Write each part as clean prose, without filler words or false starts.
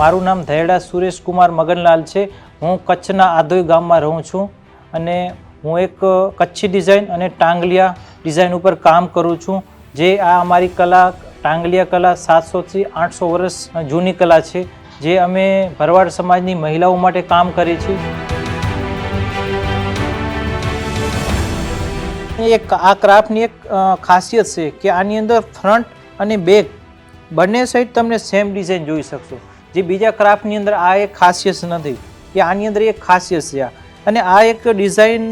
મારું નામ ધૈડા સુરેશ કુમાર મગનલાલ છે। હું કચ્છના આધોઈ ગામમાં રહું છું અને હું એક કચ્છી ડિઝાઇન અને ટાંગલિયા ડિઝાઇન ઉપર કામ કરું છું। જે આ અમારી કલા ટાંગલિયા કલા 700 થી 800 વર્ષ જૂની કલા છે, જે અમે ભરવાડ સમાજની મહિલાઓ માટે કામ કરીએ છીએ। એક આ ક્રાફ્ટની એક ખાસિયત છે કે આની અંદર ફ્રન્ટ અને બેક બંને સાઈડ તમને સેમ ડિઝાઇન જોઈ શકશો, જે બીજા ક્રાફ્ટની અંદર આ એક ખાસિયત નથી કે આની અંદર એક ખાસિયત છે અને આ એક ડિઝાઇન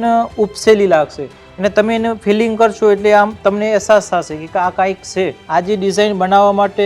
ઉપસેલી લાગશે અને તમે એને ફિલિંગ કરશો એટલે આમ તમને અહેસાસ થશે કે આ કાંઈક છે। આ જે ડિઝાઇન બનાવવા માટે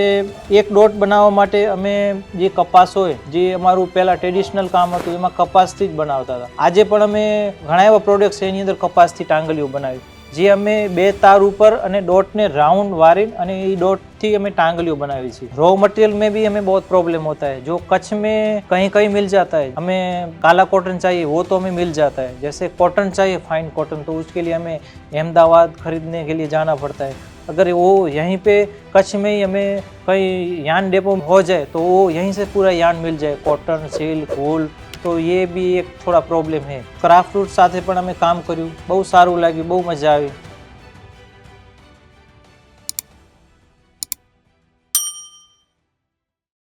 એક ડોટ બનાવવા માટે અમે જે કપાસ હોય, જે અમારું પહેલાં ટ્રેડિશનલ કામ હતું એમાં કપાસથી જ બનાવતા હતા। આજે પણ અમે ઘણા એવા પ્રોડક્ટ છે એની અંદર કપાસથી ટાંગલીઓ બનાવી, જે અમે 2 તાર ઉપર અને डॉट ने राउंड वारिन અને ये डॉट थी हमें टांगलियों बनाई थी। रॉ मटेरियल में भी हमें बहुत प्रॉब्लम होता है, जो कच्छ में कहीं कहीं मिल जाता है। हमें काला कॉटन चाहिए वो तो हमें मिल जाता है, जैसे कॉटन चाहिए फाइन कॉटन तो उसके लिए हमें अहमदाबाद खरीदने के लिए जाना पड़ता है। अगर वो यहीं पे कच्छ में ही हमें कहीं यान डेपो हो जाए तो वो यहीं से पूरा यान मिल जाए, कॉटन सिल्क वूल, तो ये भी एक थोड़ा प्रॉब्लम है। क्राफ्ट रूट साथे पण हमें काम कर्યું, બહુ સારું લાગ્યું, બહુ મજા આવી।